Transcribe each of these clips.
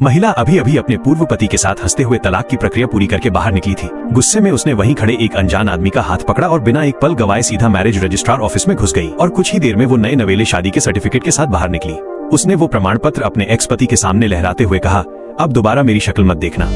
महिला अभी अभी अपने पूर्व पति के साथ हंसते हुए तलाक की प्रक्रिया पूरी करके बाहर निकली थी। गुस्से में उसने वहीं खड़े एक अनजान आदमी का हाथ पकड़ा और बिना एक पल गवाए सीधा मैरिज रजिस्ट्रार ऑफिस में घुस गई और कुछ ही देर में वो नए नवेले शादी के सर्टिफिकेट के साथ बाहर निकली। उसने वो प्रमाण पत्र अपने एक्स पति के सामने लहराते हुए कहा, अब दोबारा मेरी शक्ल मत देखना।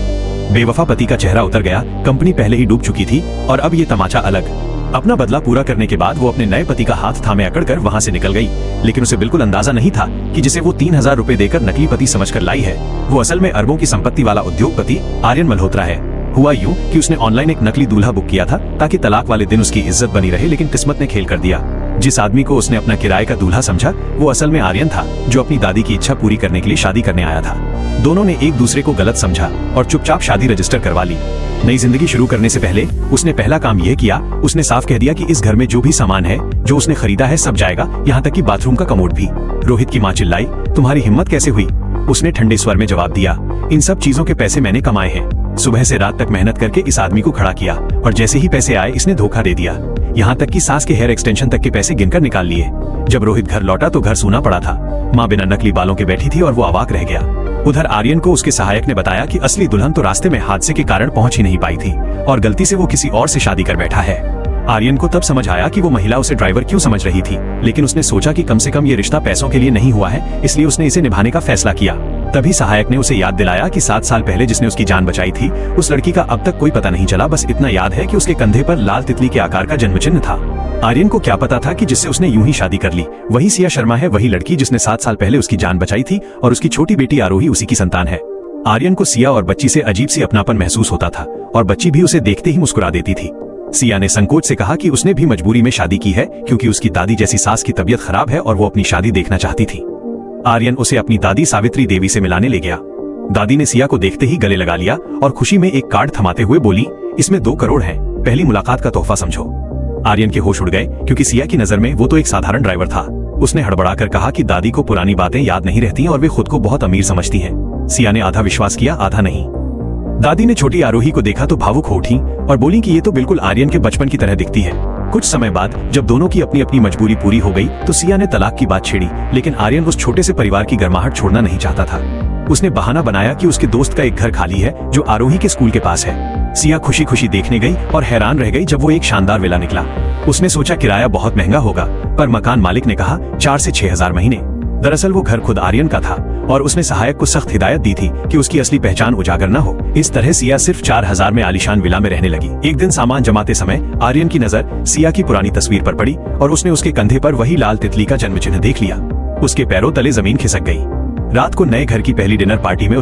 बेवफा पति का चेहरा उतर गया। कंपनी पहले ही डूब चुकी थी और अब ये तमाचा अलग। अपना बदला पूरा करने के बाद वो अपने नए पति का हाथ थामे अकड़कर वहां से निकल गई, लेकिन उसे बिल्कुल अंदाजा नहीं था कि जिसे वो 3000 रुपए देकर नकली पति समझकर लाई है, वो असल में अरबों की संपत्ति वाला उद्योगपति आर्यन मल्होत्रा है। हुआ यूं कि उसने ऑनलाइन एक नकली दूल्हा बुक किया था ताकि तलाक वाले दिन उसकी इज्जत बनी रहे, लेकिन किस्मत ने खेल कर दिया। जिस आदमी को उसने अपना किराए का दूल्हा समझा वो असल में आर्यन था, जो अपनी दादी की इच्छा पूरी करने के लिए शादी करने आया था। दोनों ने एक दूसरे को गलत समझा और चुपचाप शादी रजिस्टर करवा ली। नई जिंदगी शुरू करने से पहले उसने पहला काम यह किया, उसने साफ कह दिया कि इस घर में जो भी सामान है जो उसने खरीदा है सब जाएगा, यहाँ तक कि बाथरूम का कमोड भी। रोहित की माँ चिल्लाई, तुम्हारी हिम्मत कैसे हुई? उसने ठंडे स्वर में जवाब दिया, इन सब चीजों के पैसे मैंने कमाए हैं। सुबह से रात तक मेहनत करके इस आदमी को खड़ा किया और जैसे ही पैसे आए इसने धोखा दे दिया। यहाँ तक कि सास के हेयर एक्सटेंशन तक के पैसे गिनकर निकाल लिए। जब रोहित घर लौटा तो घर सूना पड़ा था। माँ बिना नकली बालों के बैठी थी और वो अवाक रह गया। उधर आर्यन को उसके सहायक ने बताया कि असली दुल्हन तो रास्ते में हादसे के कारण पहुंच ही नहीं पाई थी और गलती से वो किसी और से शादी कर बैठा है। आर्यन को तब समझ आया कि वो महिला उसे ड्राइवर क्यों समझ रही थी, लेकिन उसने सोचा कि कम से कम ये रिश्ता पैसों के लिए नहीं हुआ है, इसलिए उसने इसे निभाने का फैसला किया। तभी सहायक ने उसे याद दिलाया कि 7 साल पहले जिसने उसकी जान बचाई थी उस लड़की का अब तक कोई पता नहीं चला। बस इतना याद है कि उसके कंधे पर लाल तितली के आकार का जन्म चिन्ह था। आर्यन को क्या पता था कि जिससे उसने यूं ही शादी कर ली वही सिया शर्मा है, वही लड़की जिसने 7 साल पहले उसकी जान बचाई थी और उसकी छोटी बेटी आरोही उसी की संतान है। आर्यन को सिया और बच्ची से अजीब सी अपनापन महसूस होता था और बच्ची भी उसे देखते ही मुस्कुरा देती थी। सिया ने संकोच से कहा कि उसने भी मजबूरी में शादी की है क्योंकि उसकी दादी जैसी सास की तबीयत खराब है और वो अपनी शादी देखना चाहती थी। आर्यन उसे अपनी दादी सावित्री देवी से मिलाने ले गया। दादी ने सिया को देखते ही गले लगा लिया और खुशी में एक कार्ड थमाते हुए बोली, इसमें 2 करोड़ है, पहली मुलाकात का तोहफा समझो। आर्यन के होश उड़ गए क्योंकि सिया की नजर में वो तो एक साधारण ड्राइवर था। उसने हड़बड़ाकर कहा कि दादी को पुरानी बातें याद नहीं रहती और वे खुद को बहुत अमीर समझती हैं। सिया ने आधा विश्वास किया आधा नहीं। दादी ने छोटी आरोही को देखा तो भावुक हो उठी और बोली कि ये तो बिल्कुल आर्यन के बचपन की तरह दिखती है। कुछ समय बाद जब दोनों की अपनी अपनी मजबूरी पूरी हो गई तो सिया ने तलाक की बात छेड़ी, लेकिन आर्यन उस छोटे से परिवार की गर्माहट छोड़ना नहीं चाहता था। उसने बहाना बनाया कि उसके दोस्त का एक घर खाली है जो आरोही के स्कूल के पास है। सिया खुशी खुशी देखने गई और हैरान रह गई जब वो एक शानदार विला निकला। उसने सोचा किराया बहुत महंगा होगा, पर मकान मालिक ने कहा 4 से 6 हजार महीने। दरअसल वो घर खुद आर्यन का था और उसने सहायक को सख्त हिदायत दी थी कि उसकी असली पहचान उजागर न हो। इस तरह सिया सिर्फ 4000 में आलीशान विला में रहने लगी। एक दिन सामान जमाते समय आर्यन की नजर सिया की पुरानी तस्वीर पर पड़ी और उसने उसके कंधे पर वही लाल तितली का जन्म चिन्ह देख लिया। उसके पैरों तले जमीन खिसक गई। रात को नए घर की पहली डिनर पार्टी में